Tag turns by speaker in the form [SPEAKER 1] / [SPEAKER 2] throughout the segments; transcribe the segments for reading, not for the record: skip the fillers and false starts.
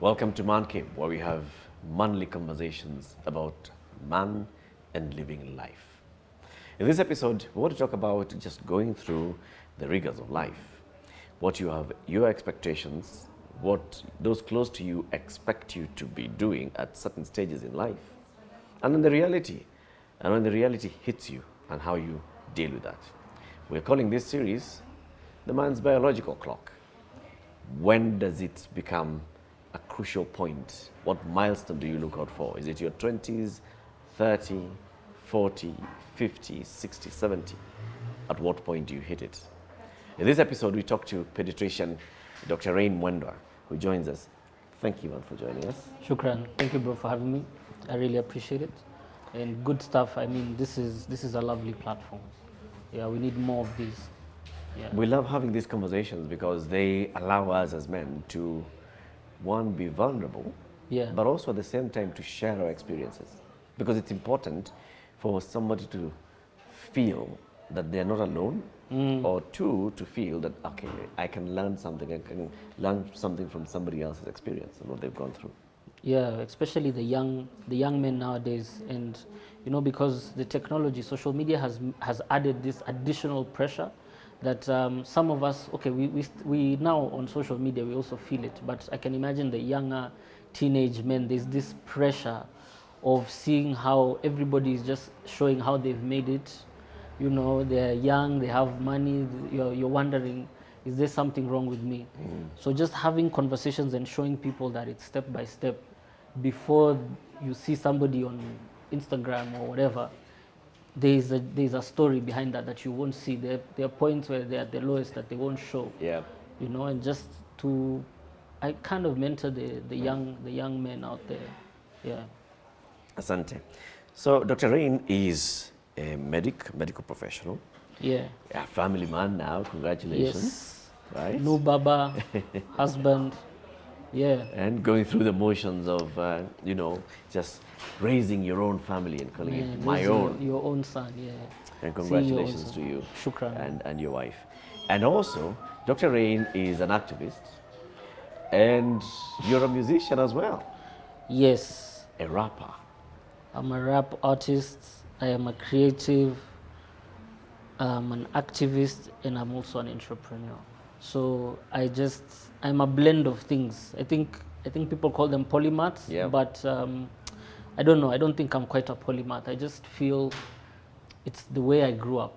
[SPEAKER 1] Welcome to Mancave, where we have manly conversations about man and living life. In this episode, we want to talk about just going through the rigors of life, what you have, your expectations, what those close to you expect you to be doing at certain stages in life, and then the reality, and when the reality hits you, and how you deal with that. We're calling this series The Man's Biological Clock. When does it become a crucial point? What milestone do you look out for? Is it your 20s, 30, 40, 50, 60, 70? At what point do you hit it? In this episode, we talk to pediatrician Dr. Rayne, who joins us. Thank you, man, for joining us.
[SPEAKER 2] Shukran. Thank you, bro, for having me. I really appreciate it. And good stuff. I mean, this is a lovely platform. Yeah, we need more of these. Yeah.
[SPEAKER 1] We love having these conversations because they allow us as men to, one, be vulnerable,
[SPEAKER 2] Yeah.
[SPEAKER 1] but also at the same time to share our experiences. Because it's important for somebody to feel that they're not alone, or two, to feel that, okay, I can learn something, I can learn something from somebody else's experience and what they've gone through.
[SPEAKER 2] Yeah, especially the young men nowadays, and because the technology, social media has added this additional pressure that some of us, okay, we now on social media we also feel it, but I can imagine the younger teenage men. There's this pressure of seeing how everybody is just showing how they've made it. They're young, they have money. You're wondering, is there something wrong with me? So just having conversations and showing people that it's step by step before you see somebody on Instagram or whatever, there's a story behind that you won't see. There are points where they're at the lowest that they won't show.
[SPEAKER 1] Yeah.
[SPEAKER 2] And just to, I kind of mentor the young men out there. Yeah.
[SPEAKER 1] Asante. So Dr. Rayne is a medical professional,
[SPEAKER 2] Yeah.
[SPEAKER 1] a family man now, congratulations.
[SPEAKER 2] Yes.
[SPEAKER 1] Right?
[SPEAKER 2] No baba, husband. Yeah.
[SPEAKER 1] And going through the motions of, just raising your own family and calling
[SPEAKER 2] Yeah,
[SPEAKER 1] it my
[SPEAKER 2] raising
[SPEAKER 1] own.
[SPEAKER 2] your own son. Yeah.
[SPEAKER 1] And
[SPEAKER 2] Seeing your own
[SPEAKER 1] congratulations
[SPEAKER 2] son.
[SPEAKER 1] to you
[SPEAKER 2] Shukran.
[SPEAKER 1] and your wife. And also, Dr. Rayne is an activist, and you're a musician as well,
[SPEAKER 2] Yes.
[SPEAKER 1] a rapper.
[SPEAKER 2] I'm a rap artist. I am a creative. I'm an activist, and I'm also an entrepreneur. So I'm a blend of things. I think people call them polymaths,
[SPEAKER 1] Yeah.
[SPEAKER 2] but I don't know. I don't think I'm quite a polymath. I just feel it's the way I grew up.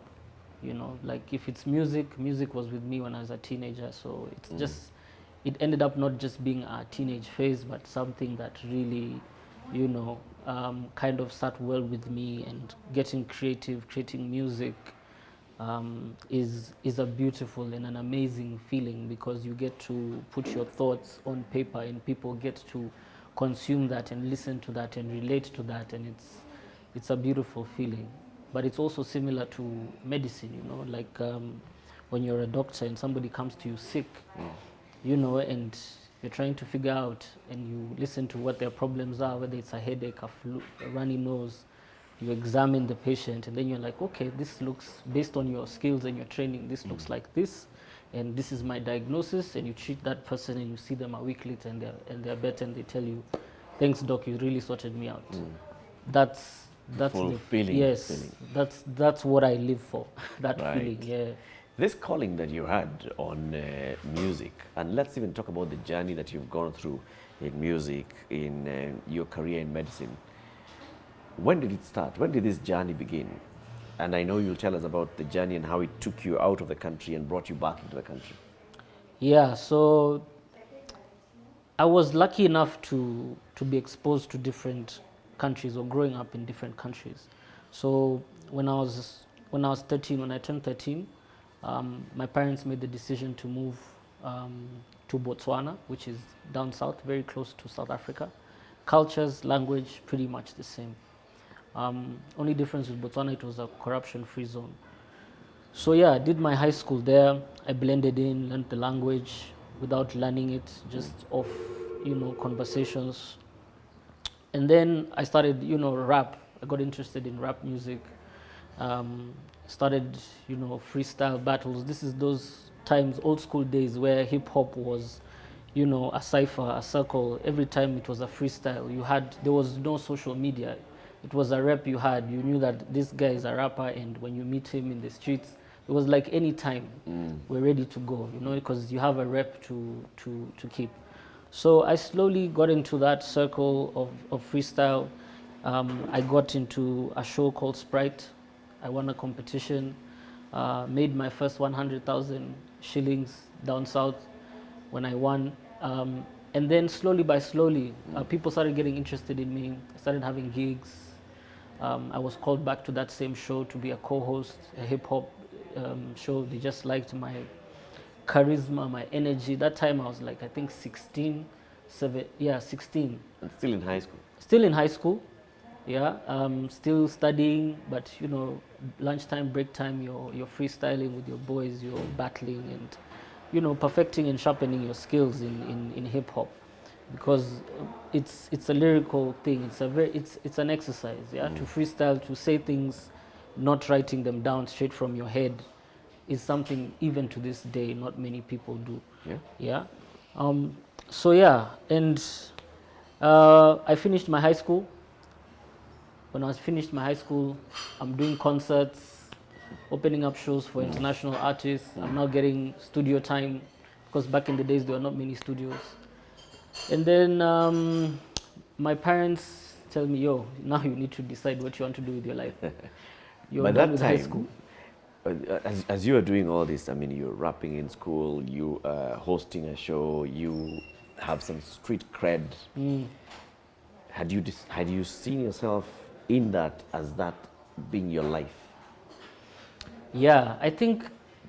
[SPEAKER 2] Like if it's music was with me when I was a teenager. So it's just, it ended up not just being a teenage phase, but something that really, kind of sat well with me. And getting creative, creating music, is a beautiful and an amazing feeling, because you get to put your thoughts on paper and people get to consume that and listen to that and relate to that, and it's a beautiful feeling. But it's also similar to medicine, like when you're a doctor and somebody comes to you sick, and you're trying to figure out, and you listen to what their problems are, whether it's a headache, a flu, a runny nose. You examine the patient, and then you're like, okay, this looks, based on your skills and your training, this looks like this, and this is my diagnosis. And you treat that person, and you see them a week later, and they're better, and they tell you, thanks doc, you really sorted me out. That's
[SPEAKER 1] Fulfilling
[SPEAKER 2] yes,
[SPEAKER 1] feeling.
[SPEAKER 2] that's what I live for. That
[SPEAKER 1] Right.
[SPEAKER 2] feeling. Yeah.
[SPEAKER 1] This calling that you had on music, and let's even talk about the journey that you've gone through in music, in your career in medicine. When did it start? When did this journey begin? And I know you'll tell us about the journey and how it took you out of the country and brought you back into the country.
[SPEAKER 2] Yeah, so I was lucky enough to be exposed to different countries, or growing up in different countries. So when I was 13, when I turned 13, my parents made the decision to move to Botswana, which is down south, very close to South Africa. Cultures, language, pretty much the same. Only difference with Botswana, it was a corruption-free zone. So yeah, I did my high school there. I blended in, learned the language without learning it, just off, conversations. And then I started, rap. I got interested in rap music. Started, freestyle battles. This is those times, old school days, where hip hop was, you know, a cipher, a circle. Every time it was a freestyle. There was no social media. It was a rep you had. You knew that this guy is a rapper, and when you meet him in the streets, it was like any time we're ready to go, you know, because you have a rep to keep. So I slowly got into that circle of freestyle. I got into a show called Sprite. I won a competition, made my first 100,000 shillings down south when I won. And then slowly by slowly, people started getting interested in me. I started having gigs. I was called back to that same show to be a co-host, a hip hop show. They just liked my charisma, my energy. That time I was like, I think 16, 16.
[SPEAKER 1] And still in high school.
[SPEAKER 2] Still in high school, yeah. Still studying, but you know, lunchtime, break time, you're freestyling with your boys, you're battling and, you know, perfecting and sharpening your skills in hip hop, because it's a lyrical thing. It's an exercise, yeah. To freestyle, to say things, not writing them down straight from your head, is something even to this day not many people do.
[SPEAKER 1] Yeah.
[SPEAKER 2] Yeah. So yeah, and I finished my high school. When I finished my high school, I'm doing concerts, opening up shows for international artists. I'm now getting studio time, because back in the days there were not many studios. And then my parents tell me, yo, now you need to decide what you want to do with your life. You're
[SPEAKER 1] By
[SPEAKER 2] done
[SPEAKER 1] that
[SPEAKER 2] with high school.
[SPEAKER 1] time, as you were doing all this, I mean, you're rapping in school, you hosting a show, you have some street cred. Had you seen yourself in that, as that being your life?
[SPEAKER 2] Yeah, I think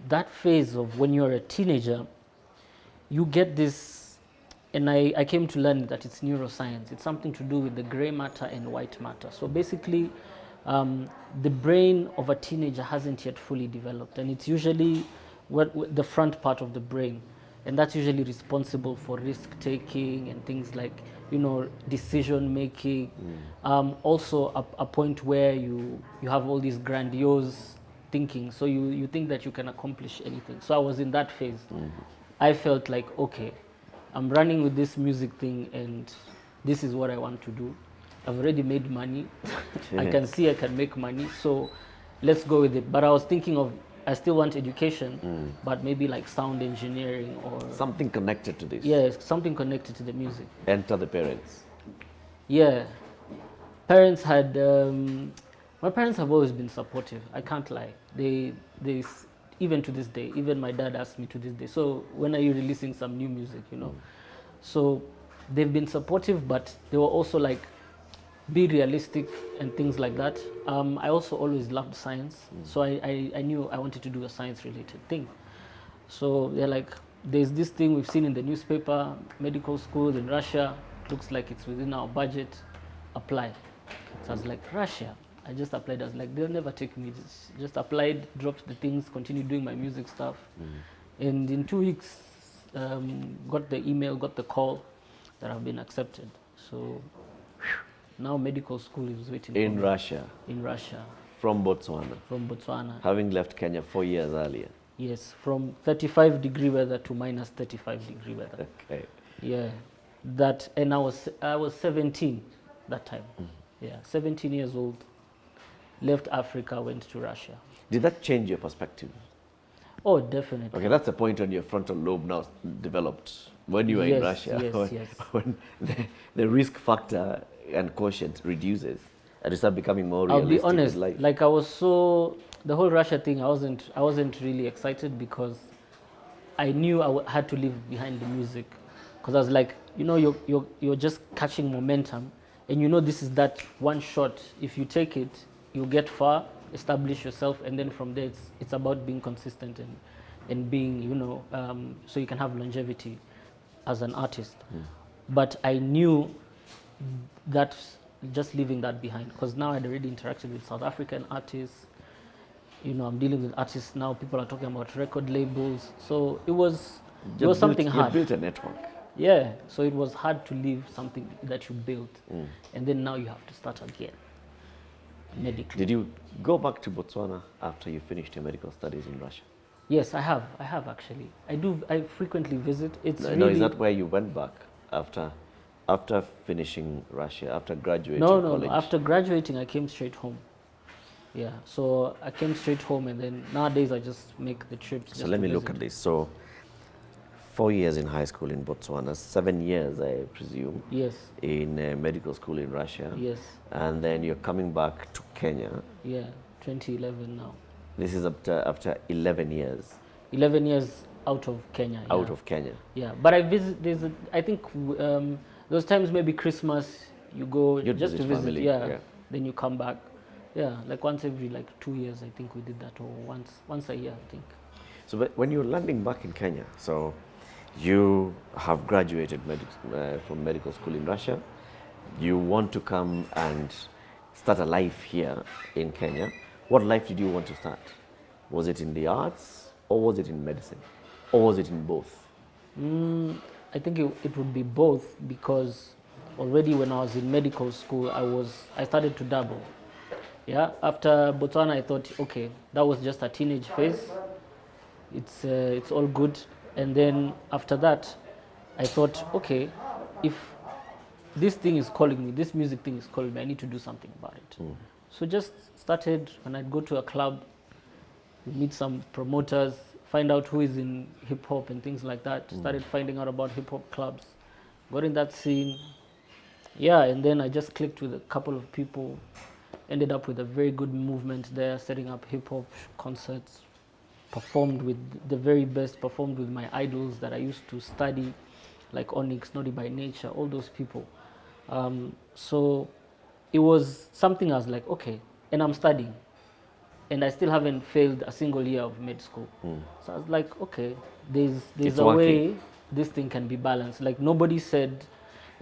[SPEAKER 2] that phase of when you're a teenager, you get this, and I came to learn that it's neuroscience. It's something to do with the gray matter and white matter. So basically, the brain of a teenager hasn't yet fully developed, and it's usually the front part of the brain, and that's usually responsible for risk taking and things like, you know, decision making. Also a point where you have all these grandiose thinking, so you think that you can accomplish anything. So I was in that phase. I felt like, okay, I'm running with this music thing, and this is what I want to do. I've already made money. I can see I can make money, so let's go with it. But I was thinking of, I still want education, but maybe like sound engineering or
[SPEAKER 1] Something connected to this.
[SPEAKER 2] yeah, something connected to the music.
[SPEAKER 1] Enter the parents.
[SPEAKER 2] Yeah, parents had. My parents have always been supportive. I can't lie. They even to this day, even my dad asks me to this day, so when are you releasing some new music, you know? So they've been supportive, but they were also like, be realistic and things like that. I also always loved science, so I knew I wanted to do a science related thing. So they're like, there's this thing we've seen in the newspaper, medical school in Russia, looks like it's within our budget, apply. So I was like, Russia? I just applied. I was like, they'll never take me. Just applied, dropped the things, continued doing my music stuff. And in 2 weeks, got the email, got the call that I've been accepted. So now medical school is waiting for
[SPEAKER 1] In
[SPEAKER 2] me.
[SPEAKER 1] Russia,
[SPEAKER 2] In Russia,
[SPEAKER 1] from Botswana,
[SPEAKER 2] from Botswana.
[SPEAKER 1] having left Kenya 4 years earlier.
[SPEAKER 2] Yes, from 35-degree weather to minus 35-degree weather.
[SPEAKER 1] Okay.
[SPEAKER 2] Yeah, that, and I was 17 that time. Yeah, 17 years old. Left Africa, went to Russia.
[SPEAKER 1] Did that change your perspective?
[SPEAKER 2] Oh, definitely.
[SPEAKER 1] Okay, that's the point on your frontal lobe now developed when you were in
[SPEAKER 2] Yes,
[SPEAKER 1] Russia.
[SPEAKER 2] yes,
[SPEAKER 1] when,
[SPEAKER 2] yes.
[SPEAKER 1] when the risk factor and quotient reduces and you start becoming more
[SPEAKER 2] I'll
[SPEAKER 1] realistic
[SPEAKER 2] be honest,
[SPEAKER 1] with life.
[SPEAKER 2] like the whole Russia thing, I wasn't really excited, because I knew I had to leave behind the music, because I was like, you know, you're just catching momentum, and you know this is that one shot. If you take it, you'll get far, establish yourself, and then from there it's about being consistent and being, you know, so you can have longevity as an artist. But I knew that just leaving that behind, because now I'd already interacted with South African artists. You know, I'm dealing with artists now. People are talking about record labels. So it was something hard.
[SPEAKER 1] You built a network.
[SPEAKER 2] Yeah. So it was hard to leave something that you built, and then now you have to start again. Medically.
[SPEAKER 1] Did you go back to Botswana after you finished your medical studies in Russia?
[SPEAKER 2] Yes, I have. I have actually. I do. I frequently visit. It's
[SPEAKER 1] No,
[SPEAKER 2] really
[SPEAKER 1] no, is that where you went back after finishing Russia, after graduating
[SPEAKER 2] no.
[SPEAKER 1] college?
[SPEAKER 2] After graduating, I came straight home. Yeah. So I came straight home, and then nowadays I just make the trips
[SPEAKER 1] So
[SPEAKER 2] just
[SPEAKER 1] let
[SPEAKER 2] to
[SPEAKER 1] me
[SPEAKER 2] visit.
[SPEAKER 1] look at this. So 4 years in high school in Botswana, 7 years, I presume,
[SPEAKER 2] Yes.
[SPEAKER 1] in medical school in Russia,
[SPEAKER 2] Yes.
[SPEAKER 1] and then you're coming back to Kenya.
[SPEAKER 2] Yeah. 2011 now.
[SPEAKER 1] This is after 11 years
[SPEAKER 2] 11 years out of Kenya. Yeah.
[SPEAKER 1] out of Kenya.
[SPEAKER 2] Yeah. But I visit. I think those times maybe Christmas you go
[SPEAKER 1] You'd
[SPEAKER 2] just to
[SPEAKER 1] visit
[SPEAKER 2] visit.
[SPEAKER 1] family,
[SPEAKER 2] Yeah.
[SPEAKER 1] yeah.
[SPEAKER 2] Then you come back. Yeah. Like once every like 2 years, I think we did that, or once a year, I think.
[SPEAKER 1] So when you're landing back in Kenya, so you have graduated from medical school in Russia, you want to come and start a life here in Kenya. What life did you want to start? Was it in the arts, or was it in medicine, or was it in both?
[SPEAKER 2] I think it would be both, because already when I was in medical school, I started to dabble. Yeah, after Botswana, I thought, okay, that was just a teenage phase. It's all good. And then after that, I thought, okay, if this thing is calling me, this music thing is calling me, I need to do something about it. So just started when I'd go to a club, meet some promoters, find out who is in hip hop and things like that. Started finding out about hip hop clubs, got in that scene. Yeah, and then I just clicked with a couple of people, ended up with a very good movement there, setting up hip hop concerts, performed with the very best, performed with my idols that I used to study, like Onyx, Naughty by Nature, all those people. So it was something I was like, okay, and I'm studying, and I still haven't failed a single year of med school. So I was like, okay, there's
[SPEAKER 1] It's
[SPEAKER 2] a
[SPEAKER 1] working.
[SPEAKER 2] way this thing can be balanced. Like nobody said,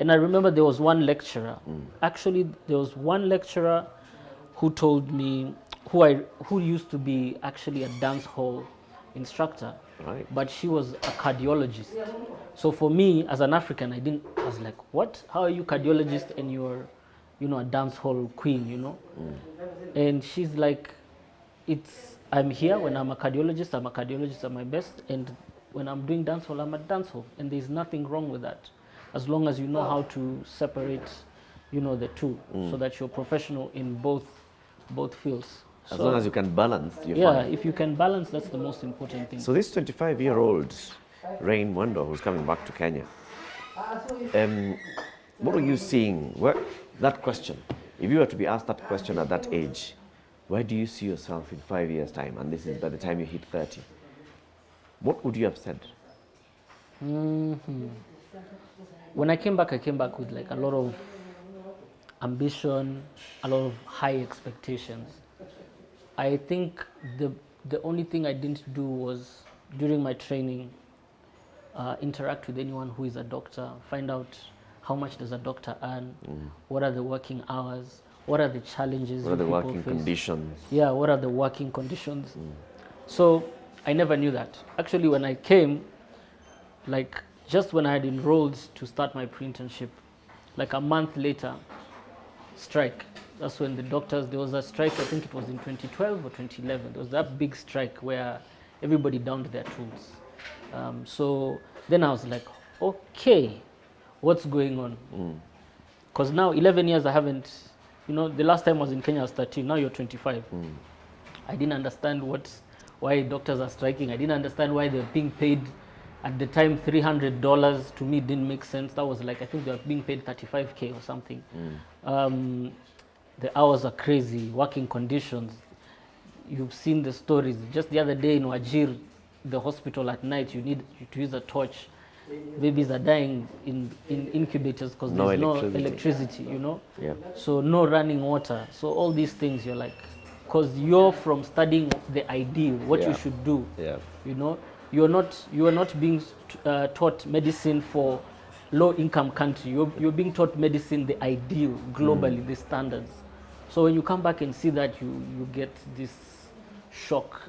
[SPEAKER 2] and I remember there was one lecturer. Actually, there was one lecturer who told me, who used to be actually a dance hall instructor,
[SPEAKER 1] Right.
[SPEAKER 2] but she was a cardiologist. So for me, as an African, I was like, what? How are you cardiologist and you're, a dance hall queen, And she's like, I'm here when I'm a cardiologist at my best, and when I'm doing dance hall, I'm at dance hall, and there's nothing wrong with that, as long as you know how to separate, the two, so that you're professional in both fields.
[SPEAKER 1] As long as you can balance, you're
[SPEAKER 2] Yeah,
[SPEAKER 1] fine.
[SPEAKER 2] if you can balance, that's the most important thing.
[SPEAKER 1] So this 25-year-old Rayne Mwendo who's coming back to Kenya, what are you seeing? That question, if you were to be asked that question at that age, where do you see yourself in 5 years' time? And this is by the time you hit 30. What would you have said?
[SPEAKER 2] When I came back with like a lot of ambition, a lot of high expectations. I think the only thing I didn't do was, during my training, interact with anyone who is a doctor, find out how much does a doctor earn, what are the working hours, what are the challenges
[SPEAKER 1] What are the
[SPEAKER 2] people
[SPEAKER 1] working
[SPEAKER 2] face.
[SPEAKER 1] conditions?
[SPEAKER 2] Yeah, what are the working conditions? So I never knew that. Actually, when I came, like just when I had enrolled to start my pre-internship, like a month later, strike. That's when there was a strike, I think it was in 2012 or 2011. There was that big strike where everybody downed their tools. So then I was like, okay, what's going on? Because now 11 years I haven't, the last time I was in Kenya I was 13, now you're 25. I didn't understand why doctors are striking. I didn't understand why they're being paid. At the time, $300 to me didn't make sense. That was like, I think they were being paid 35K or something. The hours are crazy, working conditions. You've seen the stories. Just the other day in Wajir, the hospital at night, you need to use a torch. Babies are dying in incubators because there's no electricity,
[SPEAKER 1] Yeah.
[SPEAKER 2] So no running water. So all these things, you're like, because you're from studying the ideal, what you should do.
[SPEAKER 1] Yeah.
[SPEAKER 2] You are not being taught medicine for low-income country. You're being taught medicine, the ideal, globally, the standards. So when you come back and see that, you get this shock,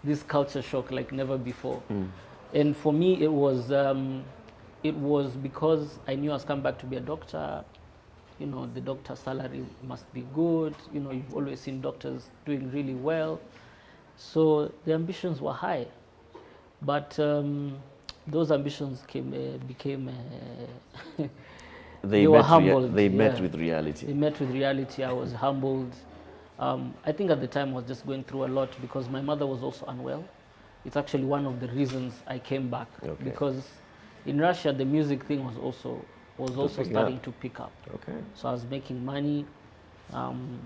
[SPEAKER 2] this culture shock like never before. And for me, it was because I knew I was coming back to be a doctor. The doctor's salary must be good. You've always seen doctors doing really well. So the ambitions were high, but those ambitions became they were humbled.
[SPEAKER 1] They met
[SPEAKER 2] yeah.
[SPEAKER 1] with
[SPEAKER 2] They
[SPEAKER 1] reality.
[SPEAKER 2] met with reality. I was humbled. I think at the time I was just going through a lot because my mother was also unwell. It's actually one of the reasons I came back,
[SPEAKER 1] Okay.
[SPEAKER 2] because in Russia the music thing was also
[SPEAKER 1] picking
[SPEAKER 2] starting
[SPEAKER 1] up.
[SPEAKER 2] to pick up.
[SPEAKER 1] Okay.
[SPEAKER 2] So I was making money. Um,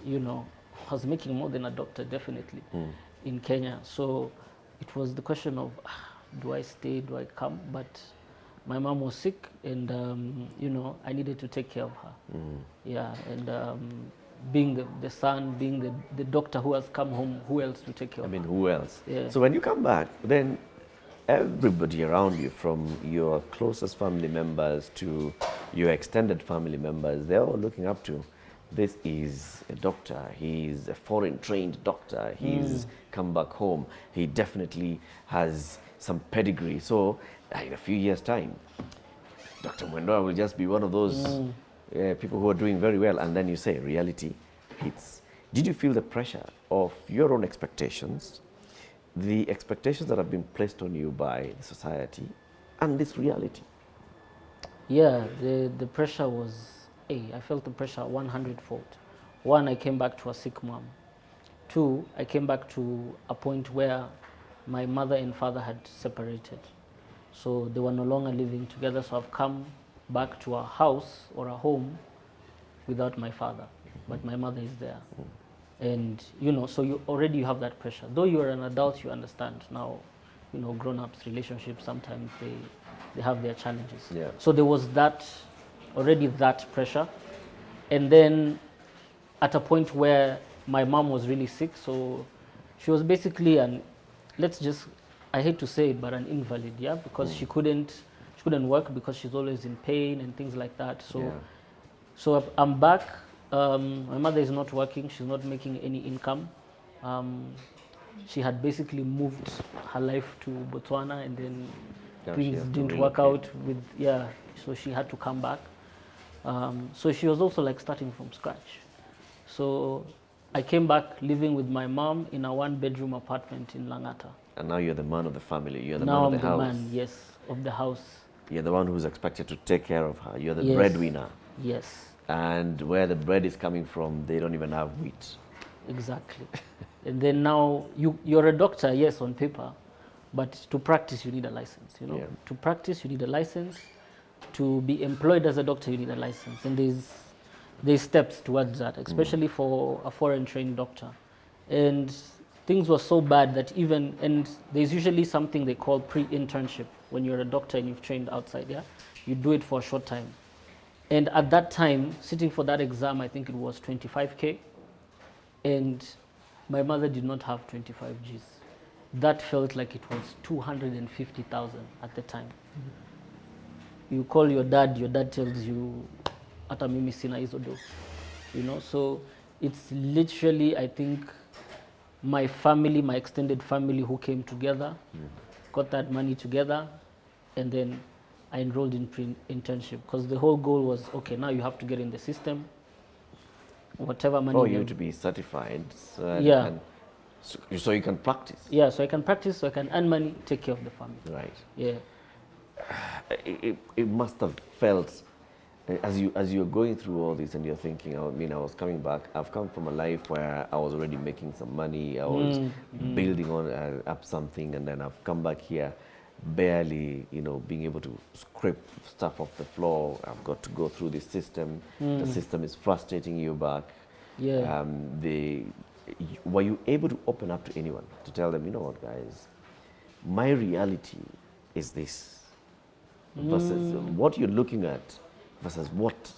[SPEAKER 2] you know, I was making more than a doctor, definitely, in Kenya. So it was the question of, do I stay, do I come? But my mom was sick, and I needed to take care of her. Yeah, and being the son, being the doctor who has come home, who else to take care
[SPEAKER 1] I
[SPEAKER 2] of
[SPEAKER 1] mean,
[SPEAKER 2] her?
[SPEAKER 1] who else?
[SPEAKER 2] Yeah.
[SPEAKER 1] So when you come back, then everybody around you, from your closest family members to your extended family members, they're all looking up to, this is a doctor, he's a foreign trained doctor, he's come back home, he definitely has some pedigree. So in a few years' time, Dr. Mwendwa will just be one of those people who are doing very well. And then you say reality hits. Did you feel the pressure of your own expectations, the expectations that have been placed on you by the society, and this reality?
[SPEAKER 2] Yeah, the pressure was, I felt the pressure 100-fold. One, I came back to a sick mom. Two, I came back to a point where my mother and father had separated. So they were no longer living together. So I've come back to a house or a home without my father, but my mother is there. And, so you have that pressure. Though you're an adult, you understand now, grown-ups relationships, sometimes they have their challenges.
[SPEAKER 1] Yeah.
[SPEAKER 2] So there was already that pressure. And then at a point where my mom was really sick, so she was basically I hate to say it, but an invalid, yeah, because she couldn't work because she's always in pain and things like that. So
[SPEAKER 1] Yeah.
[SPEAKER 2] so I'm back. My mother is not working. She's not making any income. She had basically moved her life to Botswana, and then
[SPEAKER 1] Now she
[SPEAKER 2] things
[SPEAKER 1] has to
[SPEAKER 2] didn't work
[SPEAKER 1] relocate.
[SPEAKER 2] out so she had to come back. So she was also like starting from scratch. So I came back living with my mom in a one-bedroom apartment in Langata.
[SPEAKER 1] And now you're the man of the family. You're the
[SPEAKER 2] Now
[SPEAKER 1] man
[SPEAKER 2] I'm
[SPEAKER 1] of the
[SPEAKER 2] the
[SPEAKER 1] house.
[SPEAKER 2] man, yes, of the house.
[SPEAKER 1] You're the one who's expected to take care of her. You're the
[SPEAKER 2] Yes.
[SPEAKER 1] breadwinner.
[SPEAKER 2] Yes,
[SPEAKER 1] And where the bread is coming from, they don't even have wheat.
[SPEAKER 2] exactly. And then now you're a doctor, yes, on paper, but to practice you need a license.
[SPEAKER 1] Yeah.
[SPEAKER 2] To practice you need a license. To be employed as a doctor you need a license, and there's steps towards that, especially for a foreign trained doctor. And things were so bad that and there's usually something they call pre-internship when you're a doctor and you've trained outside. Yeah, you do it for a short time. And at that time, sitting for that exam, I think it was 25K. And my mother did not have 25 Gs. That felt like it was 250,000 at the time. You call your dad tells you, hata mimi sina hizo do. So it's literally, I think, my family, my extended family who came together, got that money together, and then I enrolled in pre-internship, because the whole goal was, okay, now you have to get in the system, whatever money.
[SPEAKER 1] For you to be certified, so
[SPEAKER 2] Yeah.
[SPEAKER 1] so you can practice.
[SPEAKER 2] Yeah, so I can practice, so I can earn money, take care of the family.
[SPEAKER 1] Right.
[SPEAKER 2] Yeah.
[SPEAKER 1] It must have felt, as you're going through all this and you're thinking, I mean, I was coming back, I've come from a life where I was already making some money, I was building up something, and then I've come back here barely, being able to scrape stuff off the floor. I've got to go through this system. The system is frustrating you back.
[SPEAKER 2] Yeah.
[SPEAKER 1] Were you able to open up to anyone, to tell them, you know what, guys, my reality is this, versus what you're looking at versus what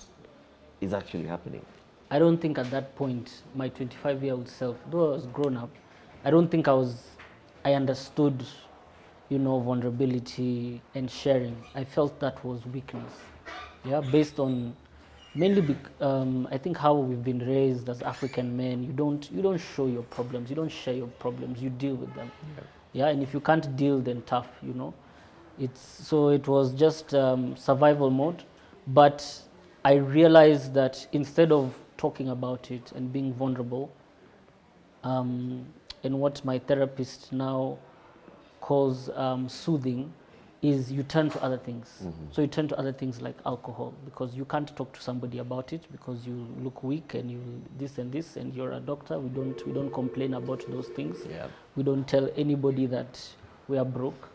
[SPEAKER 1] is actually happening?
[SPEAKER 2] I don't think at that point, my 25-year-old self, though I was grown up, I don't think I understood, vulnerability and sharing. I felt that was weakness. Yeah, based on mainly, I think how we've been raised as African men. You don't show your problems. You don't share your problems. You deal with them. Yeah, and if you can't deal, then tough. It was just survival mode. But I realized that instead of talking about it and being vulnerable, and what my therapist now calls soothing is you turn to other things. So you turn to other things like alcohol, because you can't talk to somebody about it because you look weak and you this and this, and you're a doctor. We don't complain about those things.
[SPEAKER 1] Yeah.
[SPEAKER 2] We don't tell anybody that we are broke,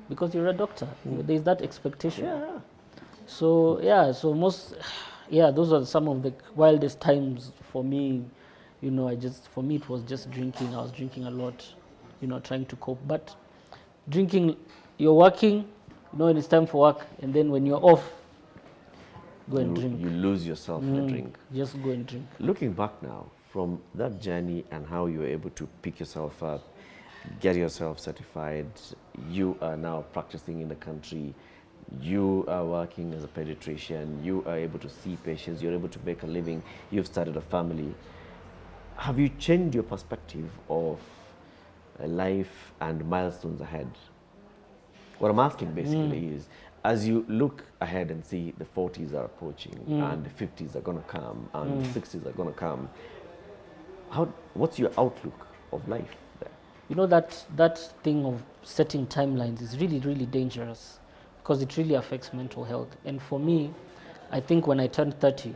[SPEAKER 2] because you're a doctor. There's that expectation.
[SPEAKER 1] Yeah.
[SPEAKER 2] So yeah, those are some of the wildest times for me. For me it was just drinking. I was drinking a lot, trying to cope. But drinking, you're working, when it's time for work, and then when you're off, go and drink.
[SPEAKER 1] You lose yourself in a drink.
[SPEAKER 2] Just go and drink.
[SPEAKER 1] Looking back now from that journey and how you were able to pick yourself up, get yourself certified, you are now practicing in the country, you are working as a pediatrician, you are able to see patients, you're able to make a living, you've started a family. Have you changed your perspective of life and milestones ahead? What I'm asking basically is, as you look ahead and see the 40s are approaching and the 50s are going to come and the 60s are going to come, what's your outlook of life there?
[SPEAKER 2] That thing of setting timelines is really, really dangerous, because it really affects mental health. And for me, I think when I turned 30,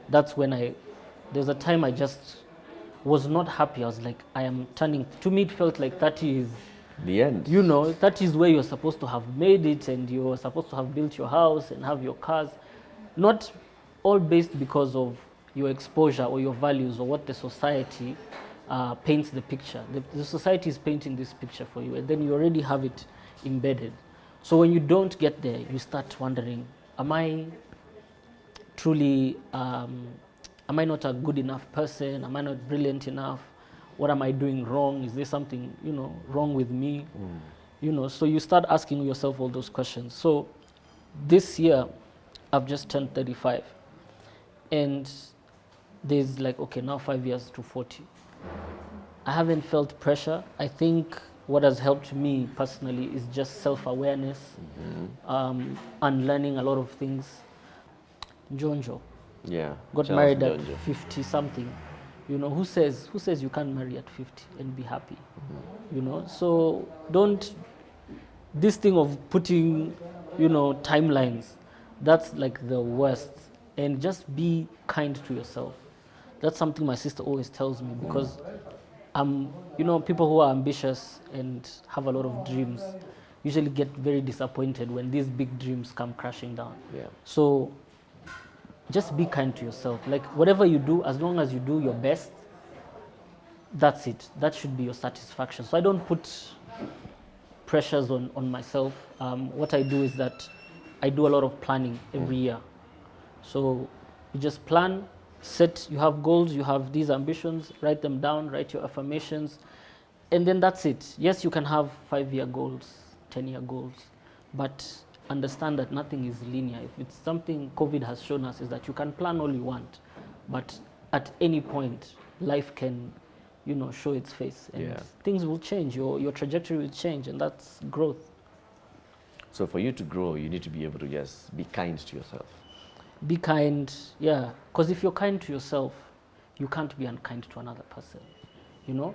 [SPEAKER 2] that's when there's a time I just was not happy. I was like, I am turning, to me it felt like 30 is
[SPEAKER 1] The end.
[SPEAKER 2] 30 is where you're supposed to have made it, and you're supposed to have built your house and have your cars. Not all based because of your exposure or your values or what the society paints the picture. The society is painting this picture for you, and then you already have it embedded. So when you don't get there, you start wondering, am I truly, am I not a good enough person? Am I not brilliant enough? What am I doing wrong? Is there something, wrong with me? So you start asking yourself all those questions. So this year, I've just turned 35. And there's like, okay, now 5 years to 40. I haven't felt pressure. I think what has helped me personally is just self-awareness, unlearning a lot of things. Jonjo.
[SPEAKER 1] Yeah.
[SPEAKER 2] Got
[SPEAKER 1] Charles
[SPEAKER 2] married at
[SPEAKER 1] Jonjo.
[SPEAKER 2] 50 something. Who says you can't marry at 50 and be happy? So don't, this thing of putting, timelines, that's like the worst. And just be kind to yourself. That's something my sister always tells me, because people who are ambitious and have a lot of dreams usually get very disappointed when these big dreams come crashing down.
[SPEAKER 1] Yeah.
[SPEAKER 2] So just be kind to yourself. Like, whatever you do, as long as you do your best, that's it. That should be your satisfaction. So I don't put pressures on myself. What I do is that I do a lot of planning every year. So you just plan, you have goals, you have these ambitions, write them down, write your affirmations, and then that's it. Yes, you can have 5-year goals, 10-year goals, but understand that nothing is linear. If it's something COVID has shown us, is that you can plan all you want, but at any point, life can, show its face, and things will change. Your trajectory will change, and that's growth.
[SPEAKER 1] So for you to grow, you need to be able to just be kind to yourself.
[SPEAKER 2] Be kind, yeah. Because if you're kind to yourself, you can't be unkind to another person.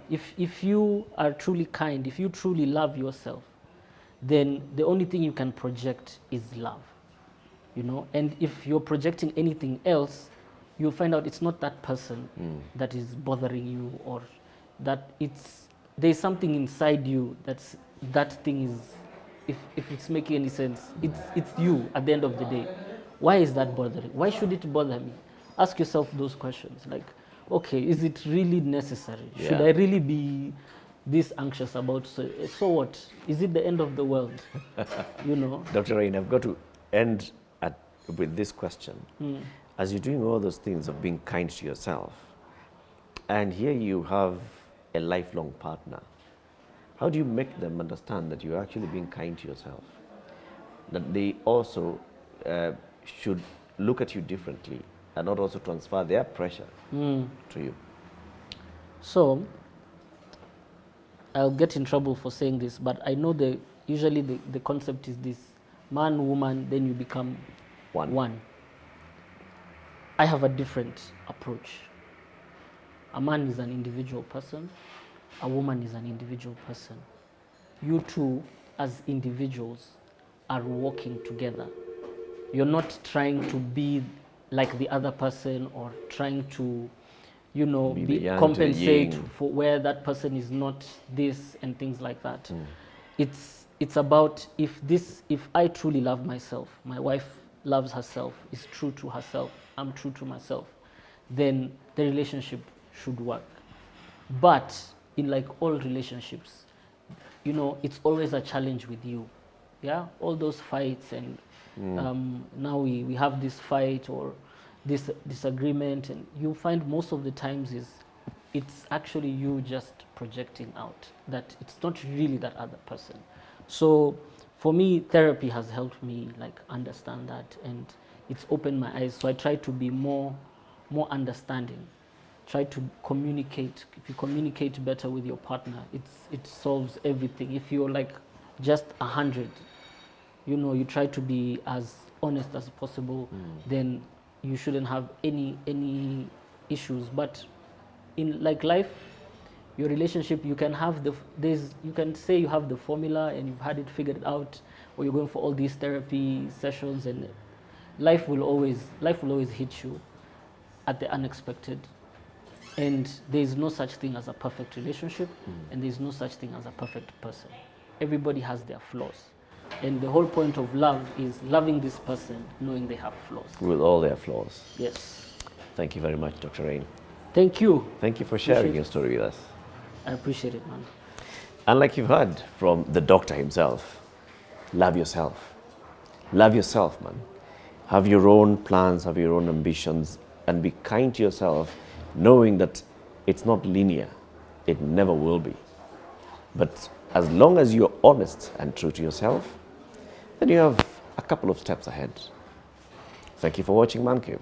[SPEAKER 2] If you are truly kind, if you truly love yourself, then the only thing you can project is love. And if you're projecting anything else, you'll find out it's not that person that is bothering you, or that there's something inside you that thing is, if it's making any sense, it's you at the end of the day. Why is that bothering? Why should it bother me? Ask yourself those questions. Like, okay, is it really necessary?
[SPEAKER 1] Yeah.
[SPEAKER 2] Should I really be this anxious about, so what? Is it the end of the world?
[SPEAKER 1] Dr. Rayne, I've got to end with this question. As you're doing all those things of being kind to yourself, and here you have a lifelong partner, how do you make them understand that you're actually being kind to yourself? That they also should look at you differently and not also transfer their pressure to you?
[SPEAKER 2] So, I'll get in trouble for saying this, but I know usually the concept is this: man, woman, then you become one. I have a different approach. A man is an individual person. a woman is an individual person. You two, as individuals, are working together. You're not trying to be like the other person or trying to,
[SPEAKER 1] Be the yang to the
[SPEAKER 2] compensate
[SPEAKER 1] yin.
[SPEAKER 2] for where that person is not this and things like that. It's about if I truly love myself, my wife loves herself, is true to herself, I'm true to myself, then the relationship should work. But in like all relationships, it's always a challenge with you. Yeah, all those fights and now we have this fight or this disagreement, and you find most of the times it's actually you just projecting out that it's not really that other person. So for me, therapy has helped me like understand that, and it's opened my eyes. So I try to be more understanding. Try to communicate. If you communicate better with your partner, it solves everything. If you're like just 100, you try to be as honest as possible, then you shouldn't have any issues. But in like life, your relationship, you can have you can say you have the formula and you've had it figured out, or you're going for all these therapy sessions, and life will always hit you at the unexpected. And there is no such thing as a perfect relationship, and there is no such thing as a perfect person. Everybody has their flaws. And the whole point of love is loving this person, knowing they have flaws.
[SPEAKER 1] With all their flaws.
[SPEAKER 2] Yes.
[SPEAKER 1] Thank you very much, Dr. Rayne.
[SPEAKER 2] Thank you.
[SPEAKER 1] Thank you for sharing your story with us.
[SPEAKER 2] I appreciate it, man.
[SPEAKER 1] And like you've heard from the doctor himself, love yourself. Love yourself, man. Have your own plans, have your own ambitions, and be kind to yourself, knowing that it's not linear. It never will be. But as long as you're honest and true to yourself, then you have a couple of steps ahead. Thank you for watching Mancave.